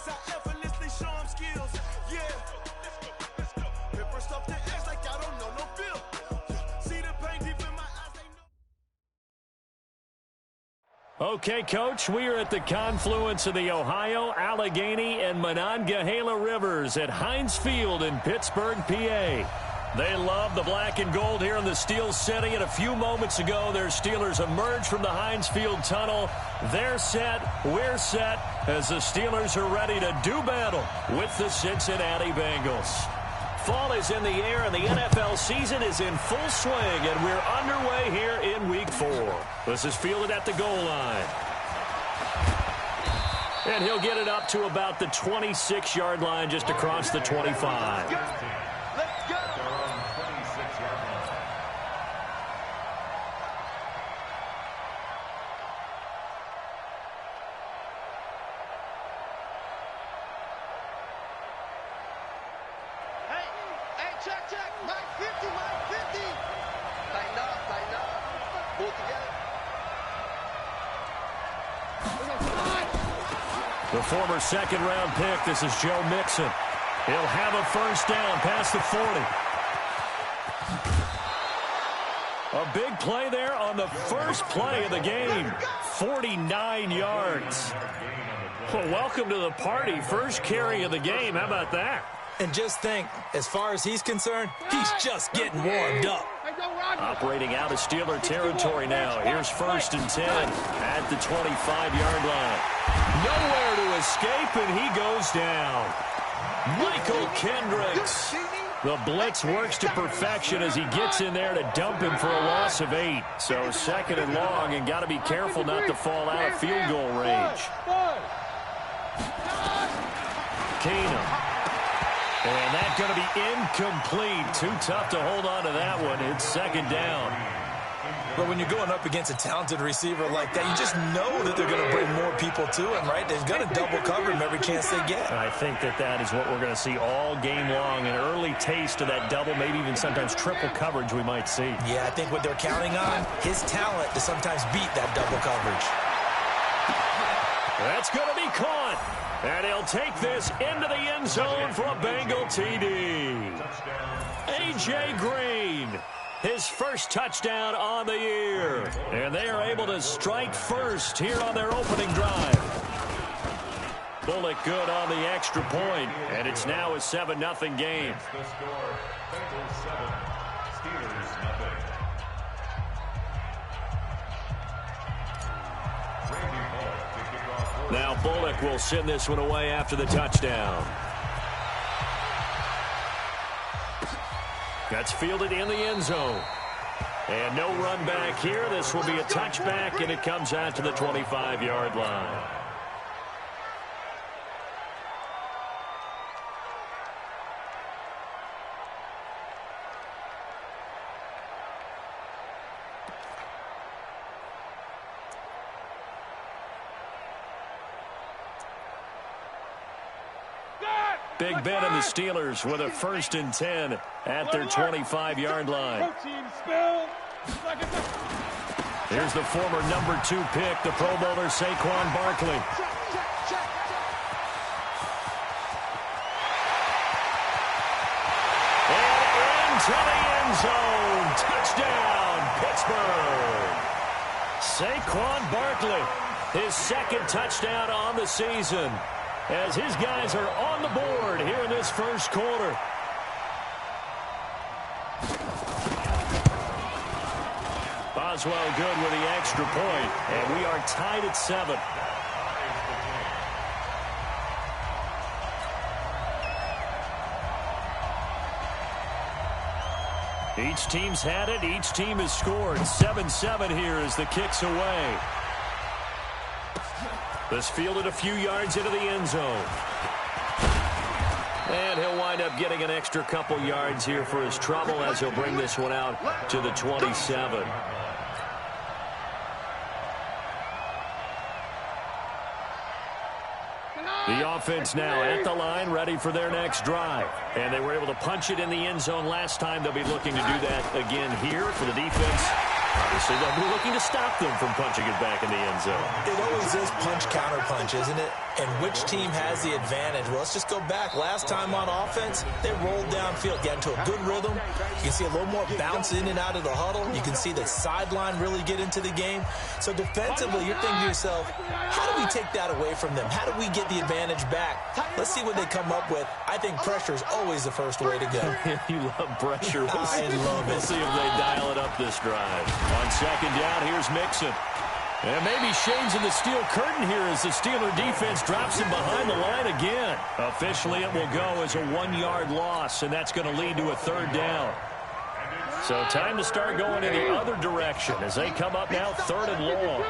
Notice I effortlessly show them skills. Yeah. Pepper stuff the edge like I don't know no feel. See the pain deep in my eyes, they know. Okay, Coach, we are at the confluence of the Ohio, Allegheny, and Monongahela Rivers at Heinz Field in Pittsburgh, PA. They love the black and gold here in the Steel City, and a few moments ago, their Steelers emerged from the Heinz Field tunnel. They're set, we're set, as the Steelers are ready to do battle with the Cincinnati Bengals. Fall is in the air, and the NFL season is in full swing, and we're underway here in Week 4. This is fielded at the goal line. And he'll get it up to about the 26-yard line, just across the 25. The former second-round pick, this is Joe Mixon. He'll have a first down past the 40. A big play there on the first play of the game. 49 yards. Well, welcome to the party. First carry of the game. How about that? And just think, as far as he's concerned, he's just getting warmed up. Operating out of Steeler territory now. Here's 1st and 10 at the 25-yard line. Nowhere to escape, and he goes down. Michael Kendricks. The blitz works to perfection as he gets in there to dump him for a loss of 8. So 2nd and long, and got to be careful not to fall out of field goal range. Keenum. And that's going to be incomplete. Too tough to hold on to that one. It's 2nd down. But when you're going up against a talented receiver like that, you just know that they're going to bring more people to him, right? They've got to double cover him every chance they get. I think that is what we're going to see all game long. An early taste of that double, maybe even sometimes triple coverage we might see. Yeah, I think what they're counting on, his talent to sometimes beat that double coverage. That's going to be caught. And he'll take this into the end zone for a Bengal TD. A.J. Green, his first touchdown on the year. And they are able to strike first here on their opening drive. Bullock good on the extra point, and it's now a 7-0 game. Now Bullock will send this one away after the touchdown. That's fielded in the end zone. And no run back here. This will be a touchback, and it comes out to the 25-yard line. Big Ben and the Steelers with a 1st and 10 at their 25-yard line. Here's the former number 2 pick, the Pro Bowler Saquon Barkley. And into the end zone. Touchdown, Pittsburgh. Saquon Barkley, his 2nd touchdown on the season, as his guys are on the board here in this first quarter. Boswell good with the extra point, and we are tied at 7. Each team's had it. Each team has scored. 7-7 here as the kick's away. This fielded a few yards into the end zone. And he'll wind up getting an extra couple yards here for his trouble as he'll bring this one out to the 27. The offense now at the line, ready for their next drive. And they were able to punch it in the end zone last time. They'll be looking to do that again here for the defense. Obviously, they'll be looking to stop them from punching it back in the end zone. It always is punch-counter-punch, isn't it? And which team has the advantage? Well, let's just go back. Last time on offense, they rolled downfield, got into a good rhythm. You can see a little more bounce in and out of the huddle. You can see the sideline really get into the game. So defensively, you're thinking to yourself, how do we take that away from them? How do we get the advantage back? Let's see what they come up with. I think pressure is always the first way to go. You love pressure. I love it. We'll see if they dial it up this drive. On second down, here's Mixon. And maybe shades in the steel curtain here as the Steeler defense drops him behind the line again. Officially, it will go as a 1-yard loss, and that's going to lead to a third down. So time to start going in the other direction as they come up now third and long.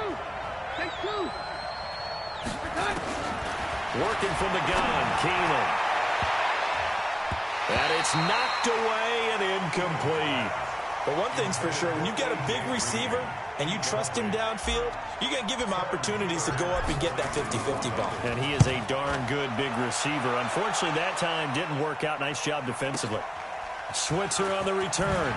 Working from the gun, Keenum. And it's knocked away and incomplete. But one thing's for sure, when you've got a big receiver and you trust him downfield, you're going to give him opportunities to go up and get that 50-50 ball. And he is a darn good big receiver. Unfortunately, that time didn't work out. Nice job defensively. Switzer on the return.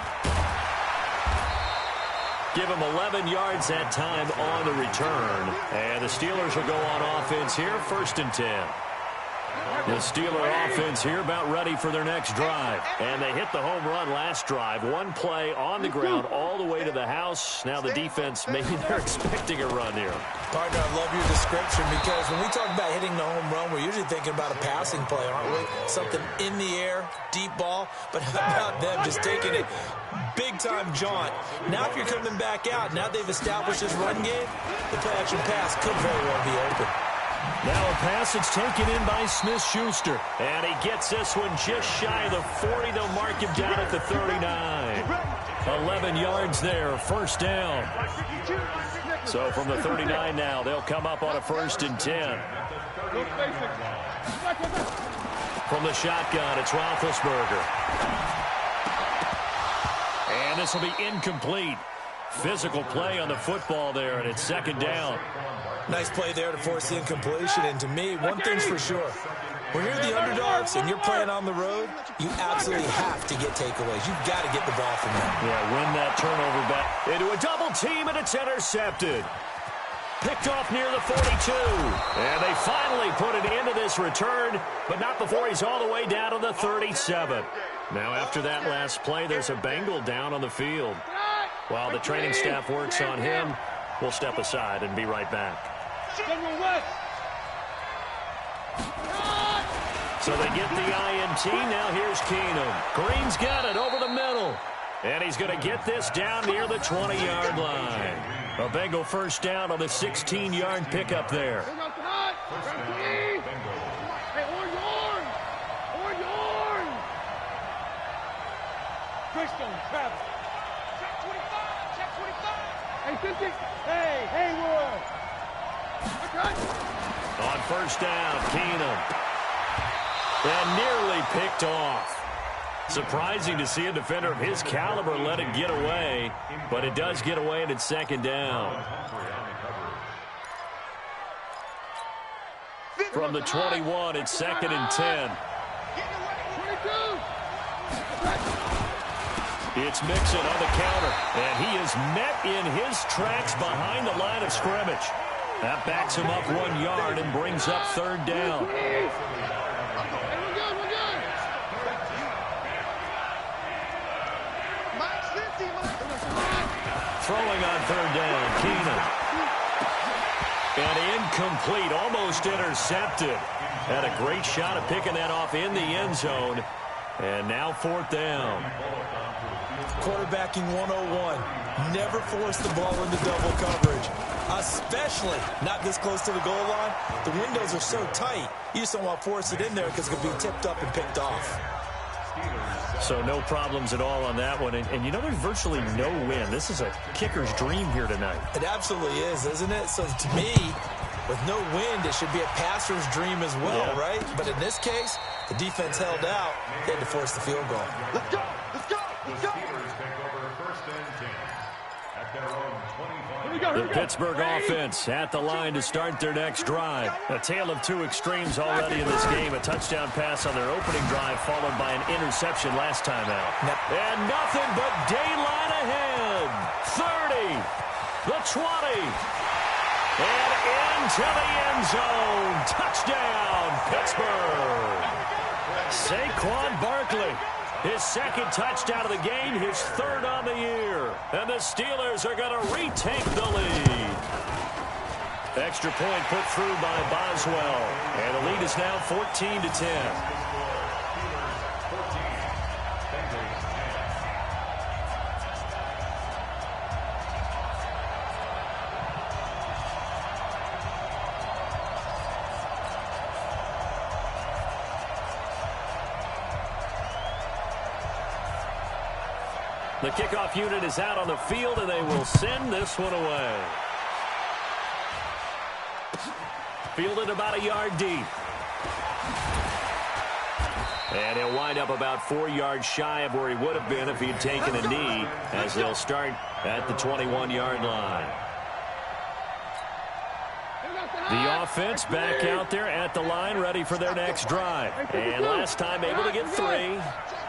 Give him 11 yards that time on the return. And the Steelers will go on offense here, 1st and 10. The Steeler offense here about ready for their next drive. And they hit the home run last drive. One play on the ground all the way to the house. Now the defense, maybe they're expecting a run here. Partner, I love your description because when we talk about hitting the home run, we're usually thinking about a passing play, aren't we? Something in the air, deep ball. But how about them just taking it big-time jaunt? Now if you're coming back out, now they've established this run game, the play-action pass could very well be open. Now a pass that's taken in by Smith-Schuster. And he gets this one just shy of the 40. They'll mark him down at the 39. 11 yards there, 1st down. So from the 39 now, they'll come up on a 1st and 10. From the shotgun, it's Roethlisberger. And this will be incomplete. Physical play on the football there, and it's 2nd down. Nice play there to force the incompletion. And to me, one thing's for sure. When you're the underdogs and you're playing on the road, you absolutely have to get takeaways. You've got to get the ball from them. Yeah, win that turnover back into a double team, and it's intercepted. Picked off near the 42. And they finally put an end to this return, but not before he's all the way down to the 37. Now after that last play, there's a Bengal down on the field. While the training staff works on him, we'll step aside and be right back. So they get the INT. Now here's Keenum. Green's got it over the middle. And he's going to get this down near the 20-yard line. A Bengal 1st down on the 16-yard pickup there. On 1st down, Keenum. And nearly picked off. Surprising to see a defender of his caliber let it get away, but it does get away and it's 2nd down. From the 21, it's 2nd and 10. It's Mixon on the counter, and he is met in his tracks behind the line of scrimmage. That backs him up 1 yard and brings up 3rd down. Throwing on 3rd down, Keenum. And incomplete, almost intercepted. Had a great shot at picking that off in the end zone. And now 4th down. Quarterbacking 101. Never force the ball into double coverage, especially not this close to the goal line. The windows are so tight, you just don't want to force it in there because it could be tipped up and picked off. So no problems at all on that one. And you know, there's virtually no wind. This is a kicker's dream here tonight. It absolutely is, isn't it? So to me, with no wind, it should be a passer's dream as well, right? But in this case, the defense held out. They had to force the field goal. Let's go! Let's go! Let's go! The Pittsburgh offense at the line to start their next drive. A tale of two extremes already in this game. A touchdown pass on their opening drive followed by an interception last time out. And nothing but daylight ahead. the 20. And into the end zone. Touchdown, Pittsburgh. Saquon Barkley. His second touchdown of the game, his third on the year. And the Steelers are going to retake the lead. Extra point put through by Boswell. And the lead is now 14-10. The kickoff unit is out on the field, and they will send this one away. Fielded about a yard deep. And he'll wind up about 4 yards shy of where he would have been if he had taken a knee, as they'll start at the 21-yard line. The offense back out there at the line, ready for their next drive. And last time able to get 3.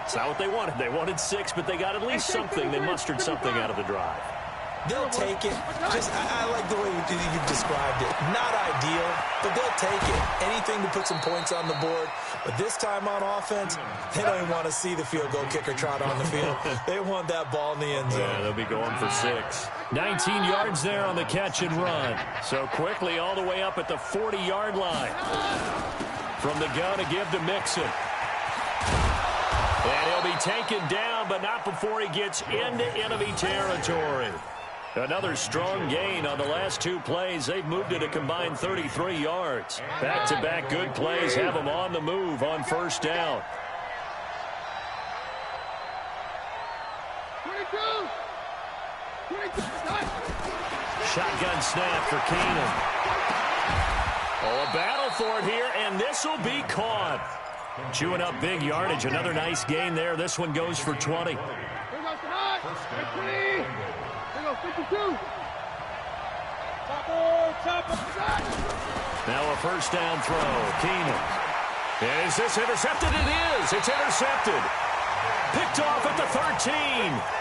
It's not what they wanted. They wanted 6, but they got at least something. They mustered something out of the drive. They'll take it. I like the way you've described it. Not ideal, but they'll take it. Anything to put some points on the board. But this time on offense, they don't even want to see the field goal kicker trot on the field. They want that ball in the end zone. Yeah, they'll be going for 6. 19 yards there on the catch and run. So quickly all the way up at the 40-yard line. From the gun to give to Mixon. And he'll be taken down, but not before he gets into enemy territory. Another strong gain on the last 2 plays. They've moved it a combined 33 yards. Back-to-back good plays have them on the move on first down. 22. Shotgun snap for Keenan. Oh, a battle for it here, and this will be caught. Chewing up big yardage. Another nice gain there. This one goes for 20. Now a first down throw. Keenan. Is this intercepted? It is. It's intercepted. Picked off at the 13.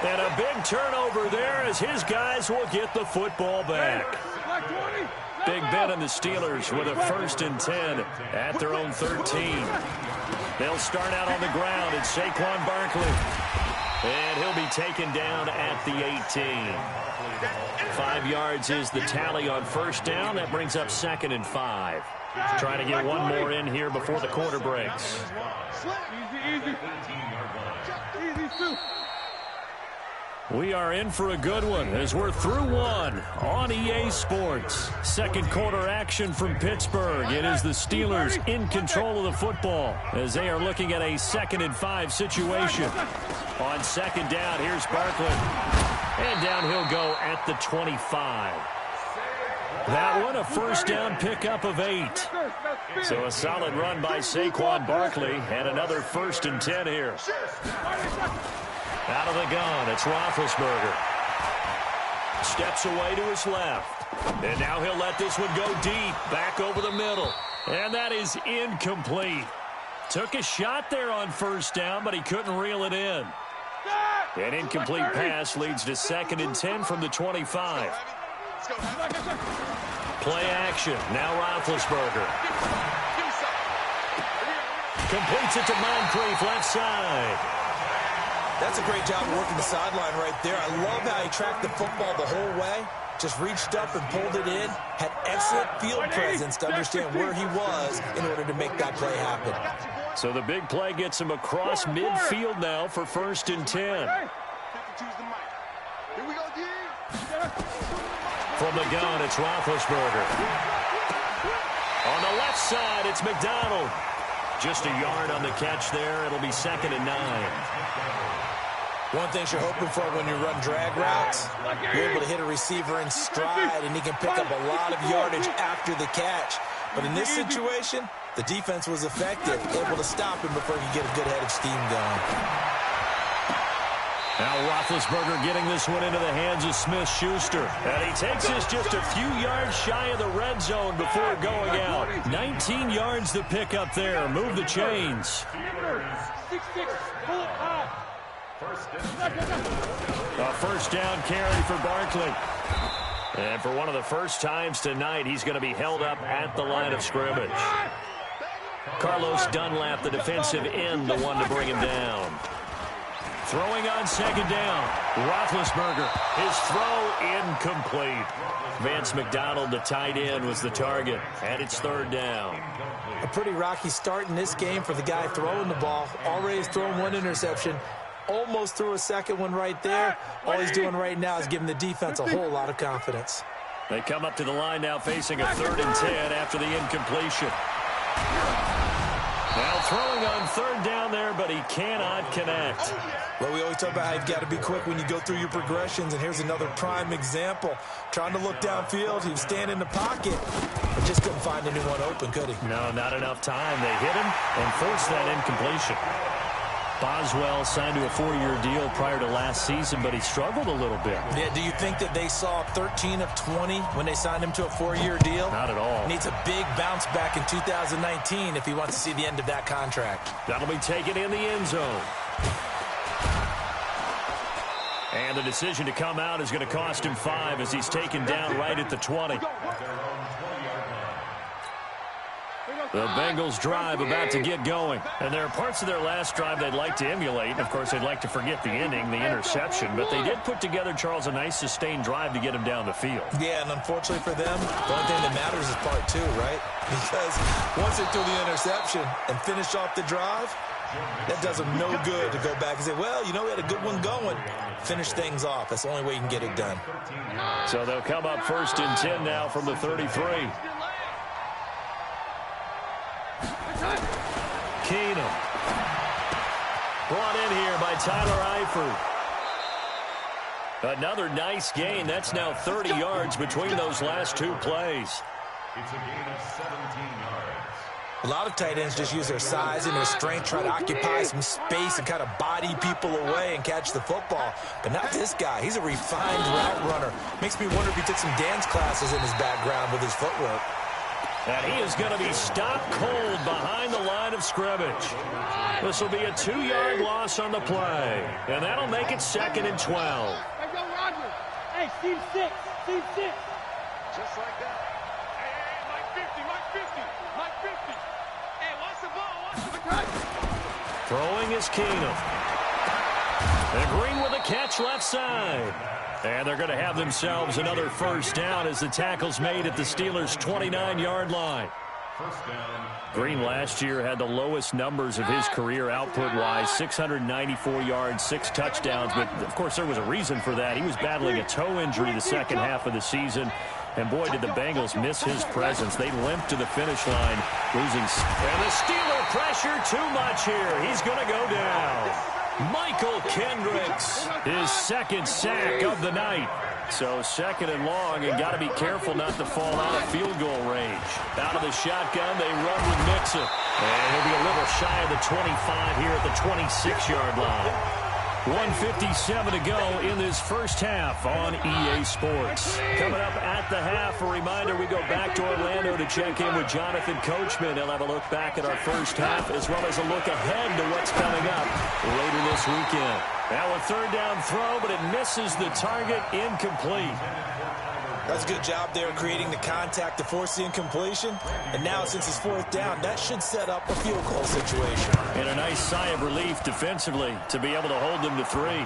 And a big turnover there as his guys will get the football back. Big Ben and the Steelers with a 1st and 10 at their own 13. They'll start out on the ground. It's Saquon Barkley. And he'll be taken down at the 18. 5 yards is the tally on first down. That brings up 2nd and 5. Trying to get one more in here before the quarter breaks. We are in for a good one as we're through one on EA Sports. Second quarter action from Pittsburgh. It is the Steelers in control of the football as they are looking at a 2nd and 5 situation. On second down, here's Barkley. And down he'll go at the 25. That one, a first down pickup of 8. So a solid run by Saquon Barkley and another 1st and 10 here. Out of the gun, it's Roethlisberger. Steps away to his left. And now he'll let this one go deep, back over the middle. And that is incomplete. Took a shot there on first down, but he couldn't reel it in. An incomplete pass leads to 2nd and 10 from the 25. Play action, now Roethlisberger. Completes it to Moncrief, left side. That's a great job of working the sideline right there. I love how he tracked the football the whole way. Just reached up and pulled it in. Had excellent field presence to understand where he was in order to make that play happen. So the big play gets him across midfield now for 1st and 10. From the gun, it's Roethlisberger. On the left side, it's McDonald. Just a yard on the catch there. It'll be 2nd and 9. One thing you're hoping for when you run drag routes, you're able to hit a receiver in stride, and he can pick up a lot of yardage after the catch. But in this situation, the defense was effective, able to stop him before he could get a good head of steam going. Now Roethlisberger getting this one into the hands of Smith-Schuster. And he takes this just a few yards shy of the red zone before going out. 19 yards to pick up there. Move the chains. A first down carry for Barkley. And for one of the first times tonight, he's going to be held up at the line of scrimmage. Carlos Dunlap, the defensive end, the one to bring him down. Throwing on second down. Roethlisberger, his throw incomplete. Vance McDonald, the tight end, was the target, and it's third down. A pretty rocky start in this game for the guy throwing the ball. Already has thrown one interception. Almost threw a second one right there. All he's doing right now is giving the defense a whole lot of confidence. They come up to the line now facing a 3rd and 10 after the incompletion. Now throwing on third down there, but he cannot connect. Well, we always talk about how you've got to be quick when you go through your progressions, and here's another prime example. Trying to look downfield, he was standing in the pocket, but just couldn't find anyone open, could he? No, not enough time. They hit him and forced that incompletion. Boswell signed to a 4-year deal prior to last season, but he struggled a little bit. Yeah, do you think that they saw 13 of 20 when they signed him to a 4-year deal? Not at all. Needs a big bounce back in 2019 if he wants to see the end of that contract. That'll be taken in the end zone. And the decision to come out is going to cost him 5 as he's taken down right at the 20. The Bengals drive about to get going. And there are parts of their last drive they'd like to emulate. And, of course, they'd like to forget the ending, the interception. But they did put together, Charles, a nice sustained drive to get him down the field. Yeah, and unfortunately for them, the only thing that matters is part 2, right? Because once they threw the interception and finish off the drive, that does them no good to go back and say, well, you know, we had a good one going. Finish things off. That's the only way you can get it done. So they'll come up 1st and 10 now from the 33. Keenum. Brought in here by Tyler Eifert. Another nice gain. That's now 30 yards between those last 2 plays. It's a gain of 17 yards. A lot of tight ends just use their size and their strength, try to occupy some space and kind of body people away and catch the football. But not this guy. He's a refined route runner. Makes me wonder if he took some dance classes in his background with his footwork. And he is going to be stopped cold behind the line of scrimmage. This will be a 2-yard loss on the play. And that'll make it 2nd and 12. Hey, go, Roger. Hey, Steve 6. Steve 6. Just like that. Hey, Mike 50, Mike 50, Mike 50. Hey, watch the ball, watch the cut. Throwing is Keenum. And Green with a catch left side. And they're going to have themselves another first down as the tackle's made at the Steelers' 29-yard line. First down. Green last year had the lowest numbers of his career output-wise, 694 yards, 6 touchdowns. But, of course, there was a reason for that. He was battling a toe injury the second half of the season. And, boy, did the Bengals miss his presence. They limped to the finish line, losing. And the Steeler pressure too much here. He's going to go down. Michael Kendricks, his 2nd sack of the night. So 2nd and long, and got to be careful not to fall out of field goal range. Out of the shotgun, they run with Mixon. And he'll be a little shy of the 25 here at the 26-yard line. 1:57 to go in this first half on EA Sports. Coming up at the half, a reminder, we go back to Orlando to check in with Jonathan Coachman. He'll have a look back at our first half as well as a look ahead to what's coming up later this weekend. Now a 3rd down throw, but it misses the target, incomplete. That's a good job there creating the contact to force the incompletion. And now, since it's 4th down, that should set up a field goal situation. And a nice sigh of relief defensively to be able to hold them to 3.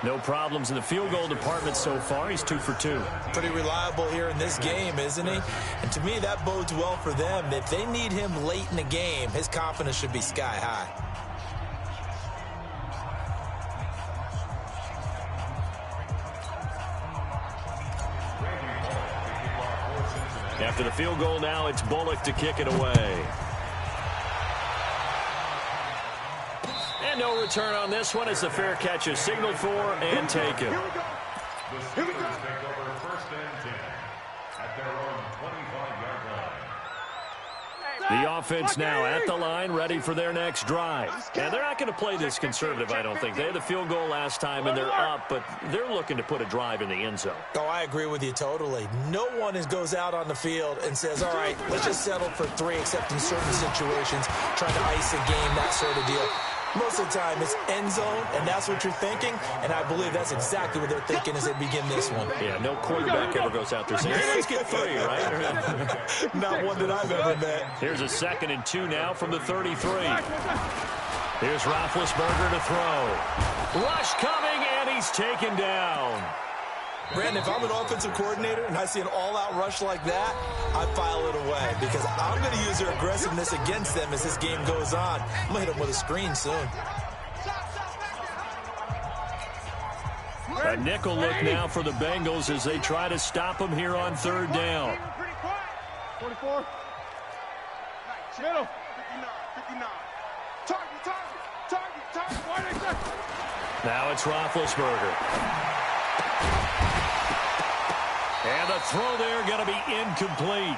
No problems in the field goal department so far. He's 2 for 2. Pretty reliable here in this game, isn't he? And to me, that bodes well for them. If they need him late in the game, his confidence should be sky high. After the field goal now, it's Bullock to kick it away. And no return on this one as the fair catch is signaled for and taken. The Steelers take over 1st and 10 at their own 25-yard line. The offense now at the line, ready for their next drive. And they're not going to play this conservative, I don't think. They had the field goal last time, and they're up, but they're looking to put a drive in the end zone. Oh, I agree with you totally. No one goes out on the field and says, all right, let's just settle for 3, except in certain situations, trying to ice a game, that sort of deal. Most of the time, it's end zone, and that's what you're thinking, and I believe that's exactly what they're thinking as they begin this one. Yeah, no quarterback ever goes out there saying, hey, let's get 3, right? Not one that I've ever met. Here's a 2nd and 2 now from the 33. Here's Roethlisberger to throw. Rush coming, and he's taken down. Brandon, if I'm an offensive coordinator and I see an all-out rush like that, I file it away because I'm going to use their aggressiveness against them as this game goes on. I'm going to hit them with a screen soon. A nickel look now for the Bengals as they try to stop them here on 3rd down. 44. Middle. 59. Target. Now it's Roethlisberger. And the throw there going to be incomplete.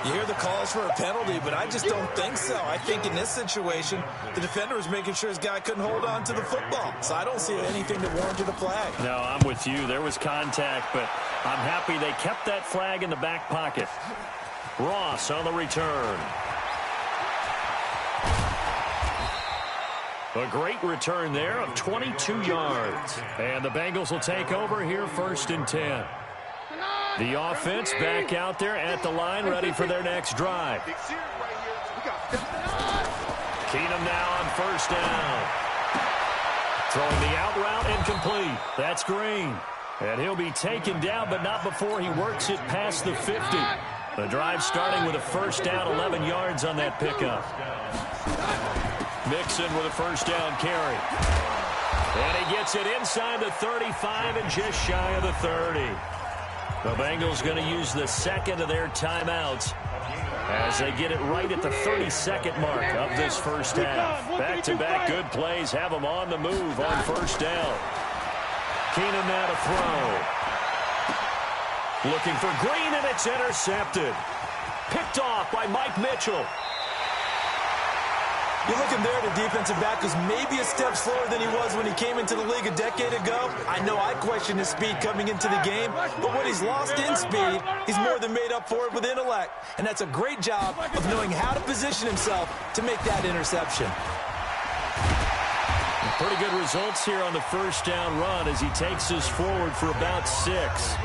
You hear the calls for a penalty, but I just don't think so. I think in this situation, the defender was making sure his guy couldn't hold on to the football. So I don't see anything that warranted a flag. No, I'm with you. There was contact, but I'm happy they kept that flag in the back pocket. Ross on the return. A great return there of 22 yards. And the Bengals will take over here 1st and 10. The offense back out there at the line, ready for their next drive. Keenum now on 1st down. Throwing the out route incomplete. That's Green. And he'll be taken down, but not before he works it past the 50. The drive starting with a 1st down, 11 yards on that pickup. Mixon with a 1st down carry. And he gets it inside the 35 and just shy of the 30. The Bengals going to use the 2nd of their timeouts as they get it right at the 32nd mark of this 1st half. Back-to-back good plays have them on the move on 1st down. Keenum now to throw. Looking for Green, and it's intercepted. Picked off by Mike Mitchell. You're looking there, the defensive back was maybe a step slower than he was when he came into the league a decade ago. I know I questioned his speed coming into the game, but what he's lost in speed, he's more than made up for it with intellect. And that's a great job of knowing how to position himself to make that interception. Pretty good results here on the 1st down run as he takes us forward for about 6.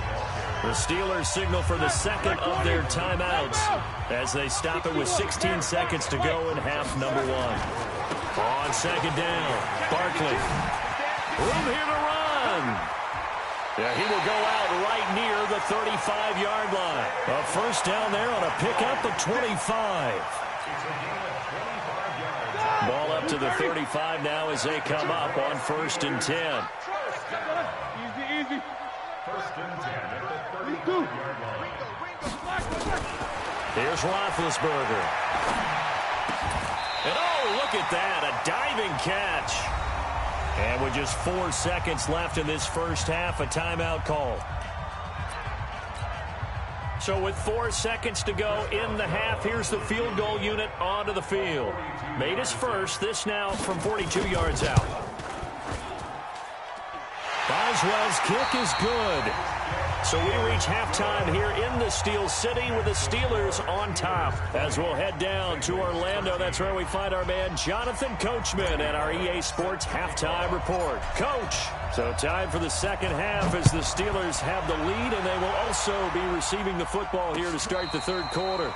The Steelers signal for the 2nd of their timeouts as they stop it with 16 seconds to go in half number 1. On 2nd down, Barkley. Room here to run. Yeah, he will go out right near the 35-yard line. A 1st down there on a pickup of 25. Ball up to the 35 now as they come up on 1st and 10. Easy. 1st and 10 at the 35-yard line. Here's Roethlisberger. And oh, look at that, a diving catch. And with just 4 seconds left in this 1st half, a timeout call. So with 4 seconds to go in the half, here's the field goal unit onto the field. Made his first, this now from 42 yards out. Boswell's kick is good. So we reach halftime here in the Steel City with the Steelers on top. As we'll head down to Orlando, that's where we find our man Jonathan Coachman at our EA Sports Halftime Report. Coach, so time for the 2nd half as the Steelers have the lead, and they will also be receiving the football here to start the 3rd quarter.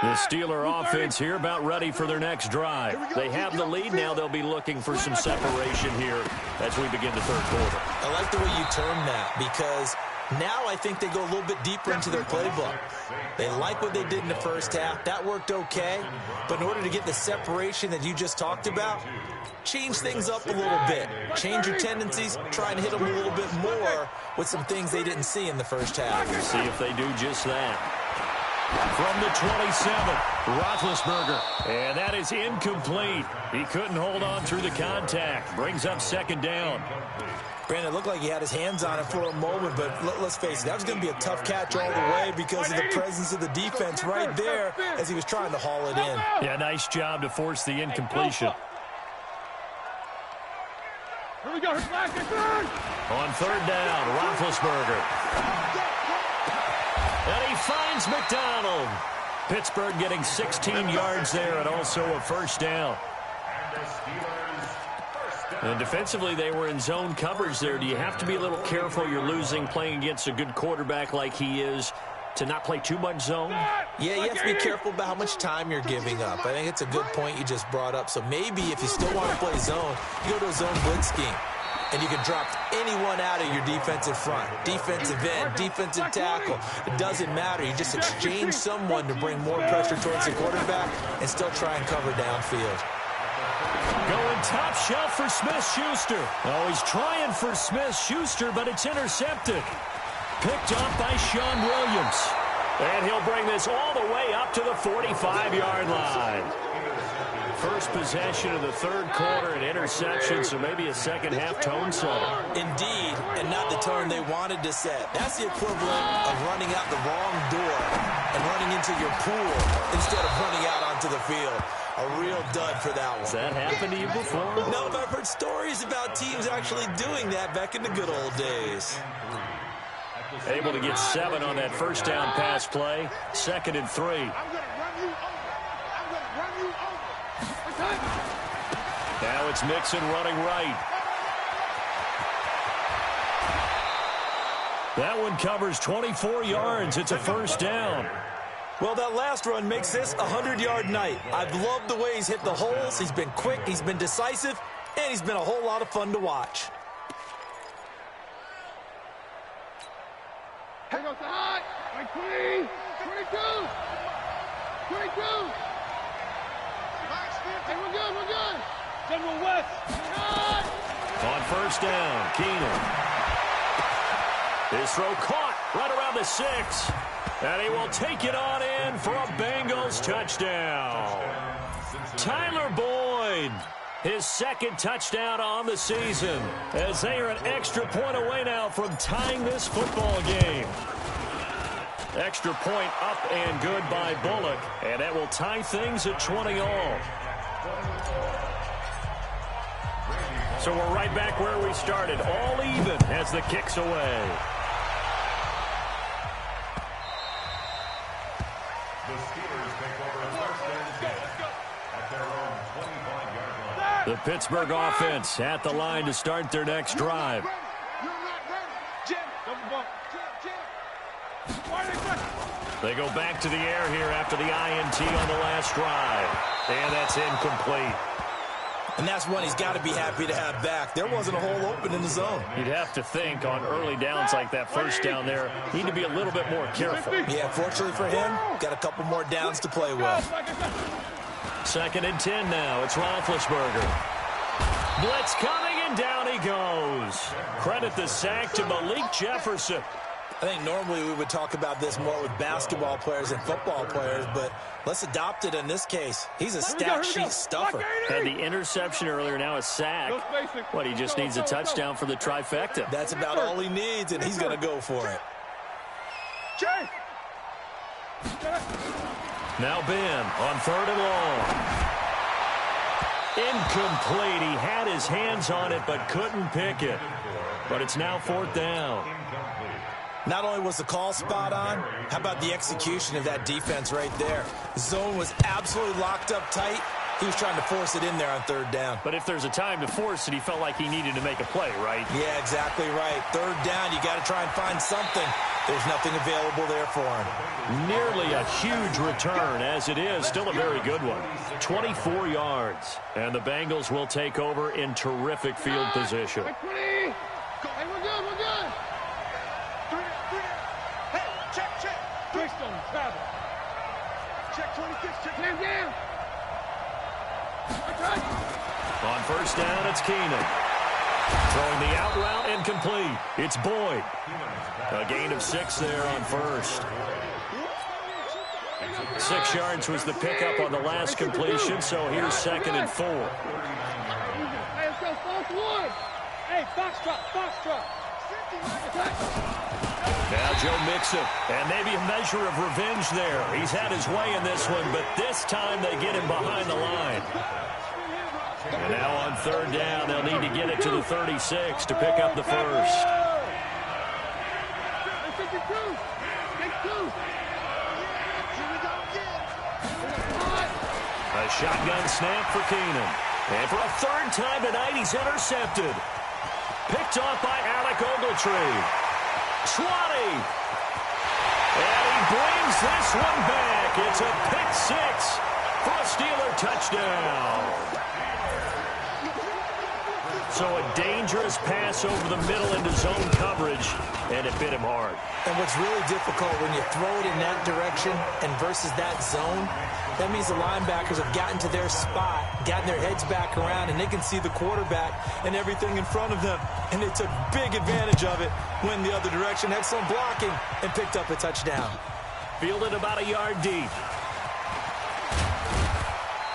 The Steeler offense here about ready for their next drive. They have the lead now. They'll be looking for some separation here as we begin the 3rd quarter. I like the way you term that because now I think they go a little bit deeper into their playbook. They like what they did in the 1st half. That worked okay. But in order to get the separation that you just talked about, change things up a little bit. Change your tendencies. Try and hit them a little bit more with some things they didn't see in the 1st half. We'll see if they do just that. From the 27, Roethlisberger. And that is incomplete. He couldn't hold on through the contact. Brings up second down. Brandon, it looked like he had his hands on it for a moment, but let's face it, that was going to be a tough catch all the way because of the presence of the defense right there as he was trying to haul it in. Yeah, nice job to force the incompletion. Here we go. On third down, Roethlisberger. And he finds McDonald. Pittsburgh getting 16 yards there and also a first down. And defensively, they were in zone coverage there. Do you have to be a little careful? You're losing playing against a good quarterback like he is to not play too much zone? Yeah, you have to be careful about how much time you're giving up. I think it's a good point you just brought up. So maybe if you still want to play zone, you go to a zone blitz scheme. And you can drop anyone out of your defensive front. Defensive end, defensive tackle. It doesn't matter. You just exchange someone to bring more pressure towards the quarterback and still try and cover downfield. Going top shelf for Smith-Schuster. Oh, he's trying for Smith-Schuster, but it's intercepted. Picked up by Sean Williams. And he'll bring this all the way up to the 45-yard line. First possession of the third quarter, an interception, so maybe a second-half tone setter. Indeed, and not the tone they wanted to set. That's the equivalent of running out the wrong door and running into your pool instead of running out onto the field. A real dud for that one. Has that happened to you before? No, but I've heard stories about teams actually doing that back in the good old days. Able to get 7 on that first down pass play. 2nd and 3. I'm going to run you over. I'm going to run you over. Now it's Mixon running right. That one covers 24 yards. It's a first down. Well, that last run makes this a 100-yard night. I've loved the way he's hit the holes. He's been quick, he's been decisive, and he's been a whole lot of fun to watch. Here goes the hot. 23, 22, 22. Hey, we're good, we're good. General West. Hot. On first down, Keenan. His throw caught right around the 6. And he will take it on in for a Bengals touchdown. Tyler Boyd, his 2nd touchdown on the season, as they are an extra point away now from tying this football game. Extra point up and good by Bullock, and that will tie things at 20 all. So we're right back where we started, all even as the kick's away. The Steelers take over first and 10 at their own 25-yard line. The Pittsburgh offense at the line to start their next drive. You're not ready. Jim, double bump. Jim. Why are they pressing? They go back to the air here after the INT on the last drive. And that's incomplete. And that's one he's got to be happy to have back. There wasn't a hole open in the zone. You'd have to think on early downs like that first down there, need to be a little bit more careful. Yeah, fortunately for him, got a couple more downs to play with. 2nd and 10 now. It's Roethlisberger. Blitz coming, and down he goes. Credit the sack to Malik Jefferson. I think normally we would talk about this more with basketball players and football players, but let's adopt it in this case. He's a stat sheet stuffer. Had the interception earlier, now a sack. What, he just needs a touchdown for the trifecta. That's about all he needs, and he's going to go for it. Now Ben on 3rd and long. Incomplete. He had his hands on it but couldn't pick it. But it's now 4th down. Not only was the call spot on, how about the execution of that defense right there? The zone was absolutely locked up tight. He was trying to force it in there on 3rd down. But if there's a time to force it, he felt like he needed to make a play, right? Yeah, exactly right. 3rd down, you got to try and find something. There's nothing available there for him. Nearly a huge return, as it is. Still a very good one. 24 yards. And the Bengals will take over in terrific field position. Hey, we're good, we're good. Hey, check. Twist on travel. Check 26, check him down. On first down, it's Keenan. Throwing the out route incomplete. It's Boyd. A gain of 6 there on first. 6 yards was the pickup on the last completion, so here's 2nd and 4. Hey, let's go, Fox 1. Hey, Foxtrot. Now Joe Mixon, and maybe a measure of revenge there. He's had his way in this one, but this time they get him behind the line. And now on 3rd down, they'll need to get it to the 36 to pick up the first. A shotgun snap for Keenan. And for a 3rd time tonight, he's intercepted. Picked off by Alec Ogletree. Swatty. And he brings this one back. It's a pick 6 for a Steeler touchdown. So a dangerous pass over the middle into zone coverage, and it bit him hard. And what's really difficult when you throw it in that direction and versus that zone, that means the linebackers have gotten to their spot, gotten their heads back around, and they can see the quarterback and everything in front of them. And they took big advantage of it, went the other direction, excellent blocking, and picked up a touchdown. Fielded about a yard deep.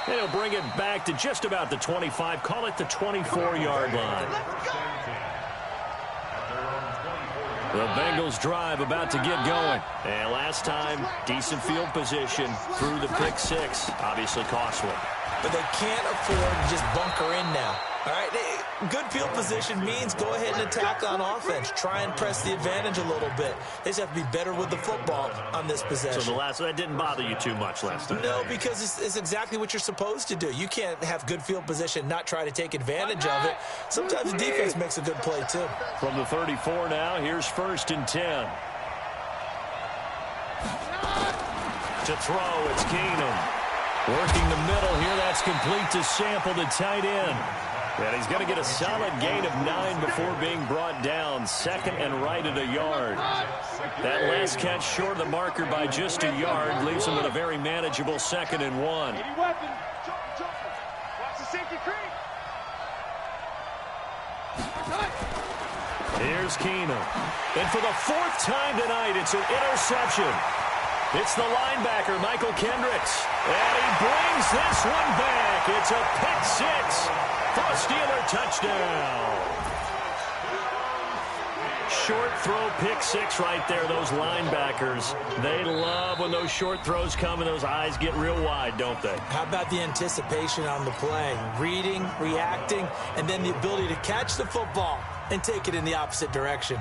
And he'll bring it back to just about the 25, call it the 24-yard line. The Bengals drive about to get going. And last time, decent field position through the pick 6. Obviously costly. But they can't afford to just bunker in now. All right, good field position means go ahead and attack on offense. Try and press the advantage a little bit. They just have to be better with the football on this possession. So that didn't bother you too much last time? No, because it's exactly what you're supposed to do. You can't have good field position, not try to take advantage of it. Sometimes the defense makes a good play, too. From the 34 now, here's 1st and 10. To throw, it's Keenum. Working the middle here, that's complete to Sample, the tight end. And he's going to get a solid gain of 9 before being brought down. 2nd and right at a yard. That last catch short of the marker by just a yard leaves him with a very manageable 2nd and 1. Watch the safety creep. Here's Keenum. And for the 4th time tonight, it's an interception. It's the linebacker, Michael Kendricks. And he brings this one back. It's a pick 6 for a Steeler touchdown. Short throw, pick 6 right there. Those linebackers, they love when those short throws come and those eyes get real wide, don't they? How about the anticipation on the play? Reading, reacting, and then the ability to catch the football and take it in the opposite direction.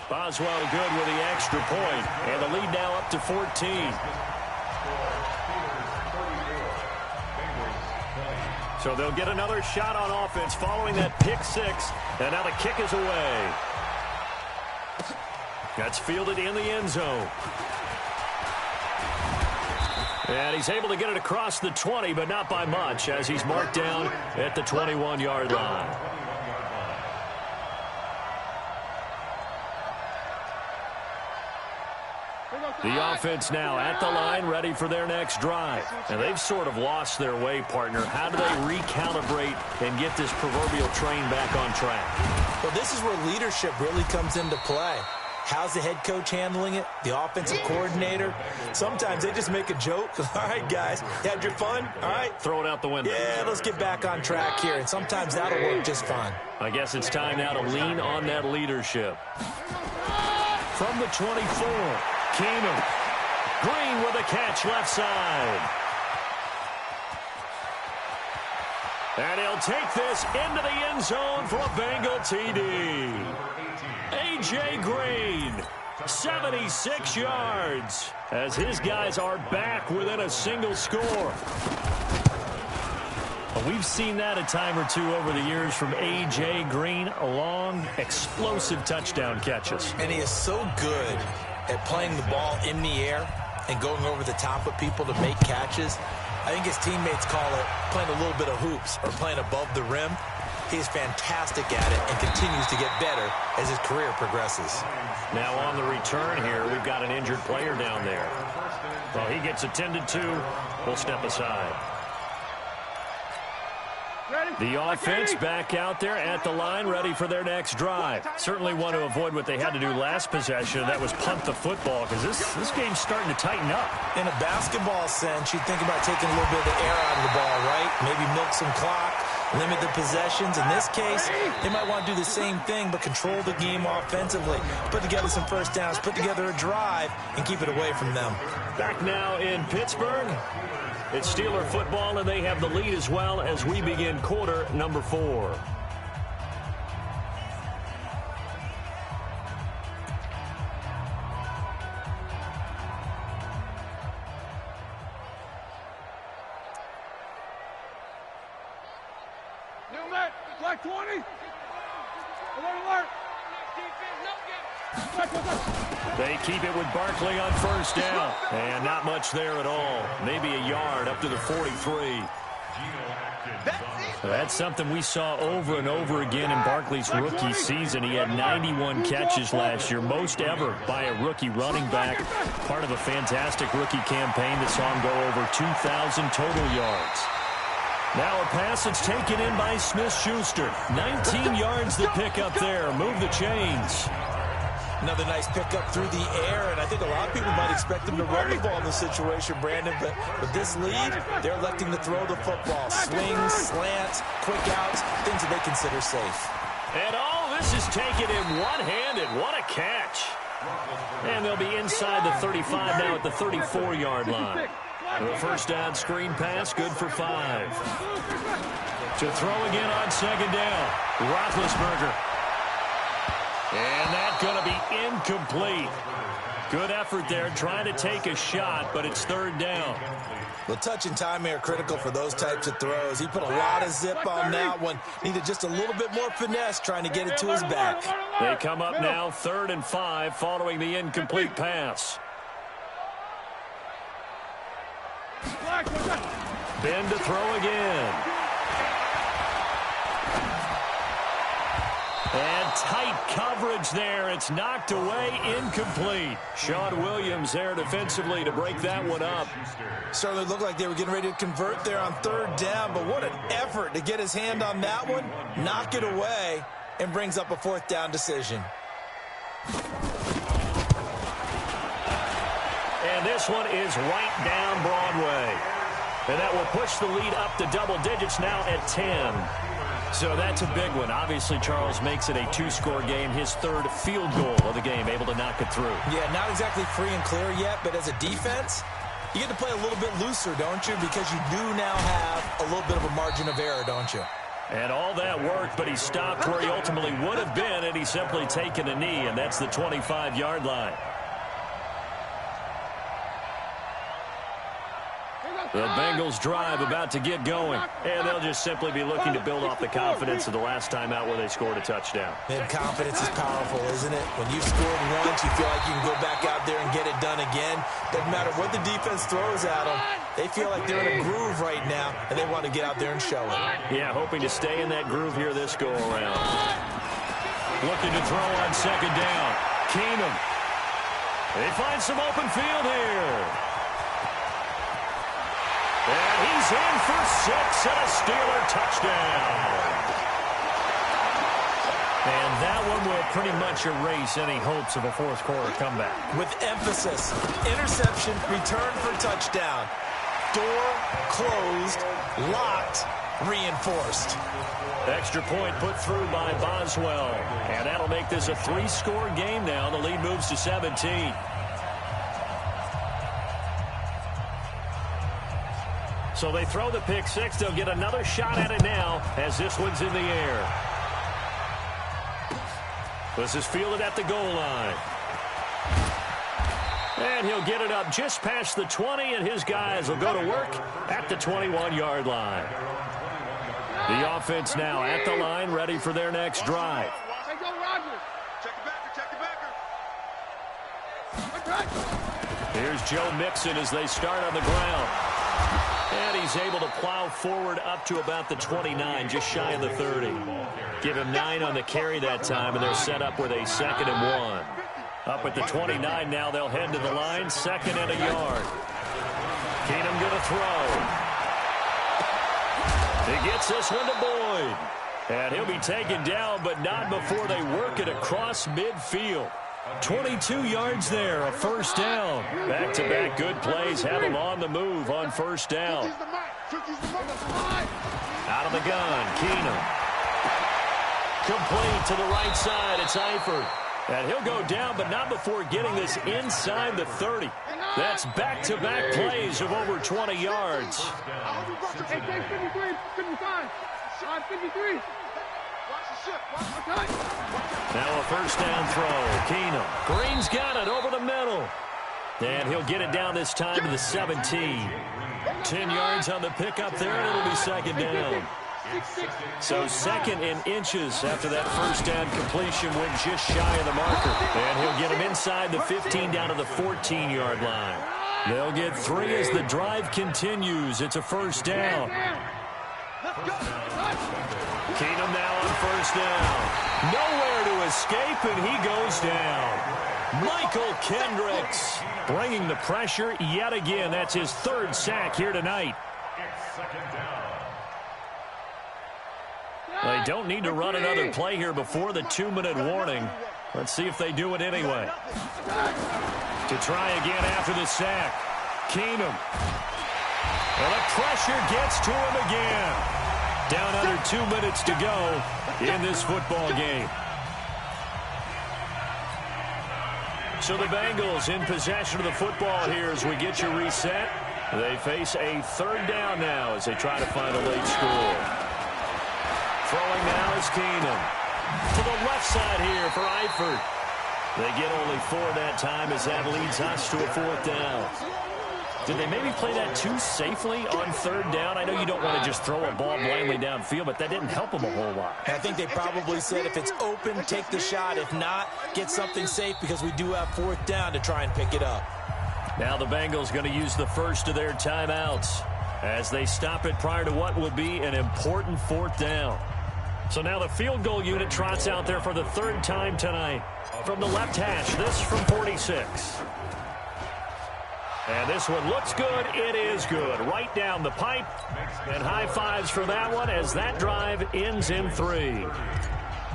Boswell good with the extra point, and the lead now up to 14. So they'll get another shot on offense following that pick 6, and now the kick is away. That's fielded in the end zone. And he's able to get it across the 20, but not by much, as he's marked down at the 21-yard line. The offense now at the line, ready for their next drive. And they've sort of lost their way, partner. How do they recalibrate and get this proverbial train back on track? Well, this is where leadership really comes into play. How's the head coach handling it? The offensive coordinator? Sometimes they just make a joke. All right, guys, you had your fun? All right. Throw it out the window. Yeah, let's get back on track here. And sometimes that'll work just fine. I guess it's time now to lean on that leadership. From the 24. Keenum. Green with a catch left side. And he'll take this into the end zone for a Bengal TD. A.J. Green, 76 yards, as his guys are back within a single score. We've seen that a time or two over the years from A.J. Green, long, explosive touchdown catches. And he is so good at playing the ball in the air and going over the top of people to make catches. I think his teammates call it playing a little bit of hoops or playing above the rim. He's fantastic at it and continues to get better as his career progresses. Now on the return here, we've got an injured player down there. Well, he gets attended to. We'll step aside. Ready? The offense back out there at the line, ready for their next drive. Certainly want to avoid what they had to do last possession. That was punt the football, because this game's starting to tighten up. In a basketball sense, you'd think about taking a little bit of the air out of the ball, right? Maybe milk some clock, limit the possessions. In this case, they might want to do the same thing, but control the game offensively. Put together some first downs, put together a drive, and keep it away from them. Back now in Pittsburgh. It's Steeler football, and they have the lead as well as we begin quarter number 4. New man, black 20. Alert. They keep it with Barkley on first down. And not much there at all. Maybe a yard up to the 43. That's something we saw over and over again in Barkley's rookie season. He had 91 catches last year, most ever by a rookie running back. Part of a fantastic rookie campaign that saw him go over 2,000 total yards. Now a pass that's taken in by Smith-Schuster. 19 yards to pick up there. Move the chains. Another nice pickup through the air, and I think a lot of people might expect them to run the ball in this situation, Brandon, but with this lead, they're electing to throw the football. Swings, slants, quick outs, things that they consider safe. And all this is taken in one-handed. What a catch. And they'll be inside the 35 now at the 34-yard line. The first down screen pass, good for 5. To throw again on second down, Roethlisberger. And that's going to be incomplete. Good effort there, trying to take a shot, but it's third down. Well, touch and time are critical for those types of throws. He put a lot of zip on that one. Needed just a little bit more finesse trying to get it to his back. They come up now 3rd and 5 following the incomplete pass. Ben to throw again. And tight coverage there. It's knocked away, incomplete. Sean Williams there defensively to break that one up. Certainly looked like they were getting ready to convert there on 3rd down, but what an effort to get his hand on that one, knock it away, and brings up a 4th down decision. And this one is right down Broadway. And that will push the lead up to double digits now at 10. So that's a big one. Obviously, Charles makes it a 2-score game. His 3rd field goal of the game, able to knock it through. Yeah, not exactly free and clear yet, but as a defense, you get to play a little bit looser, don't you? Because you do now have a little bit of a margin of error, don't you? And all that worked, but he stopped where he ultimately would have been, and he's simply taken a knee, and that's the 25-yard line. The Bengals drive about to get going, and they'll just simply be looking to build off the confidence of the last time out where they scored a touchdown. And confidence is powerful, isn't it? When you've scored once, you feel like you can go back out there and get it done again. Doesn't matter what the defense throws at them. They feel like they're in a groove right now, and they want to get out there and show it. Yeah, hoping to stay in that groove here this go-around. Looking to throw on second down. Keenum. They find some open field here. And he's in for 6 and a Steeler touchdown. And that one will pretty much erase any hopes of a 4th quarter comeback. With emphasis, interception, return for touchdown. Door closed, locked, reinforced. Extra point put through by Boswell. And that'll make this a 3-score game now. The lead moves to 17. So they throw the pick 6. They'll get another shot at it now as this one's in the air. This is fielded at the goal line. And he'll get it up just past the 20, and his guys will go to work at the 21-yard line. The offense now at the line, ready for their next drive. Hey, go Rodgers. Check the backer. Here's Joe Mixon as they start on the ground. And he's able to plow forward up to about the 29, just shy of the 30. Give him 9 on the carry that time, and they're set up with a 2nd and 1. Up at the 29 now, they'll head to the line, 2nd and a yard. Keenum going to throw. He gets this one to Boyd. And he'll be taken down, but not before they work it across midfield. 22 yards there, a first down. Back-to-back good plays have him on the move on first down. Out of the gun, Keenum. Complete to the right side, it's Eifert. And he'll go down, but not before getting this inside the 30. That's back-to-back plays of over 20 yards. Hey, 53, 55. 53. Now a first down throw. Keenum. Green's got it over the middle. And he'll get it down this time to the 17. 10 yards on the pickup there, and it'll be second down. So second in inches after that first down completion went just shy of the marker. And he'll get him inside the 15 down to the 14-yard line. They'll get 3 as the drive continues. It's a first down. Keenum now on first down. Nowhere to escape, and he goes down. Michael Kendricks bringing the pressure yet again. That's his 3rd sack here tonight. They don't need to run another play here before the 2-minute warning. Let's see if they do it anyway. To try again after the sack. Keenum. And the pressure gets to him again. Down under 2 minutes to go in this football game. So the Bengals in possession of the football here as we get you reset. They face a 3rd down now as they try to find a late score. Throwing now is Keenum. To the left side here for Eifert. They get only 4 that time as that leads us to a 4th down. Did they maybe play that too safely on 3rd down? I know you don't want to just throw a ball blindly downfield, but that didn't help them a whole lot. I think they probably said if it's open, take the shot. If not, get something safe because we do have 4th down to try and pick it up. Now the Bengals going to use the first of their timeouts as they stop it prior to what will be an important 4th down. So now the field goal unit trots out there for the 3rd time tonight. From the left hash, this from 46. And this one looks good. It is good. Right down the pipe. And high fives for that one as that drive ends in 3.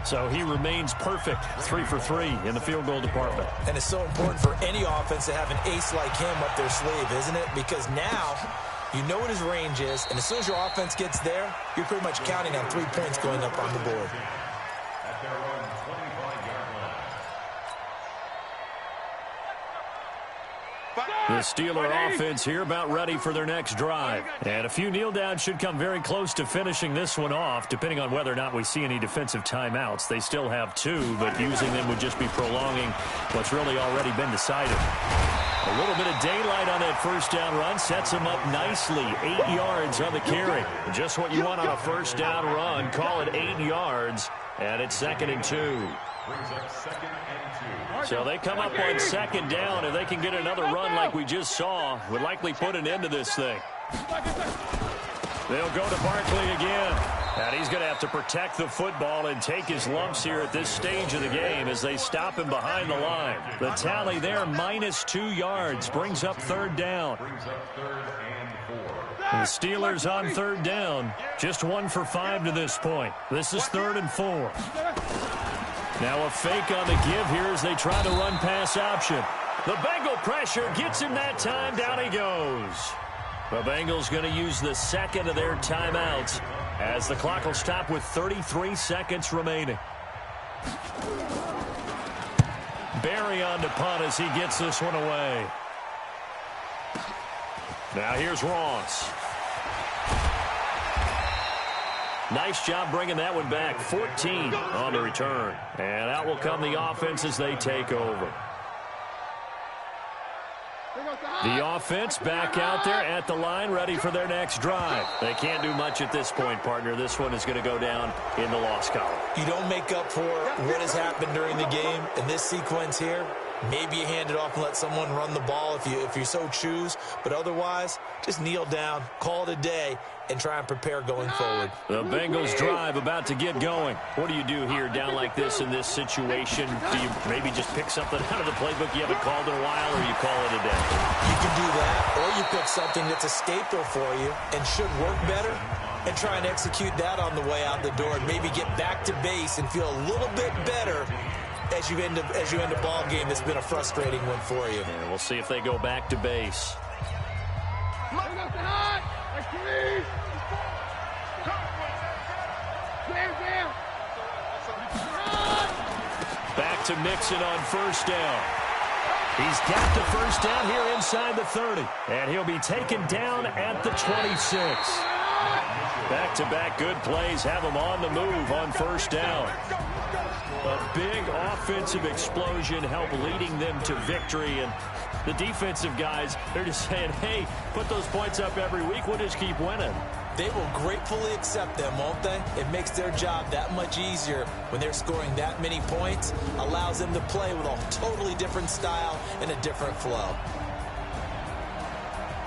So he remains perfect. 3 for 3 in the field goal department. And it's so important for any offense to have an ace like him up their sleeve, isn't it? Because now you know what his range is. And as soon as your offense gets there, you're pretty much counting on 3 points going up on the board. The Steeler offense here about ready for their next drive. And a few kneel downs should come very close to finishing this one off, depending on whether or not we see any defensive timeouts. They still have 2, but using them would just be prolonging what's really already been decided. A little bit of daylight on that first down run sets them up nicely. 8 yards on the carry. Just what you want on a first down run. Call it 8 yards, and it's 2nd and 2. So they come up on 2nd down. If they can get another run like we just saw, would likely put an end to this thing. They'll go to Barkley again. And he's going to have to protect the football and take his lumps here at this stage of the game as they stop him behind the line. The tally there, -2 yards, brings up 3rd down. The Steelers on 3rd down, just 1 for 5 to this point. This is 3rd and 4. Now a fake on the give here as they try to run pass option. The Bengal pressure gets him that time. Down he goes. The Bengals going to use the 2nd of their timeouts as the clock will stop with 33 seconds remaining. Barry on to punt as he gets this one away. Now here's Ross. Nice job bringing that one back. 14 on the return. And out will come the offense as they take over. The offense back out there at the line, ready for their next drive. They can't do much at this point, partner. This one is going to go down in the loss column. You don't make up for what has happened during the game. In this sequence here, Maybe you hand it off and let someone run the ball if you so choose. But otherwise, just kneel down, call it a day, and try and prepare going forward. The Bengals drive about to get going. What do you do here down like this in this situation? Do you maybe just pick something out of the playbook you haven't called in a while, or you call it a day? You can do that, or you pick something that's a staple for you and should work better, and try and execute that on the way out the door and maybe get back to base and feel a little bit better as you end a ball game that's been a frustrating one for you. And we'll see if they go back to base. Back to Mixon on first down. He's got the first down here inside the 30. And he'll be taken down at the 26. Back-to-back good plays have him on the move on first down. A big offensive explosion helped leading them to victory. And the defensive guys, they're just saying, hey, put those points up every week. We'll just keep winning. They will gratefully accept them, won't they? It makes their job that much easier when they're scoring that many points. Allows them to play with a totally different style and a different flow.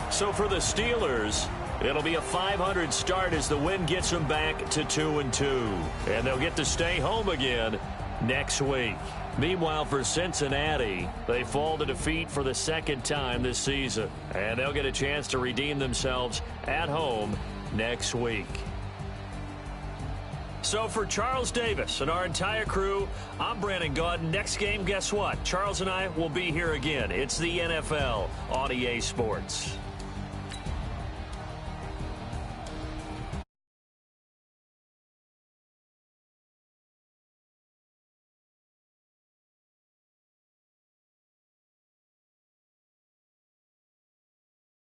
So for the Steelers, it'll be a 500 start as the win gets them back to 2-2. And they'll get to stay home again next week. Meanwhile, for Cincinnati, they fall to defeat for the second time this season. And they'll get a chance to redeem themselves at home next week. So for Charles Davis and our entire crew, I'm Brandon Gaudin. Next game, guess what? Charles and I will be here again. It's the NFL on EA Sports.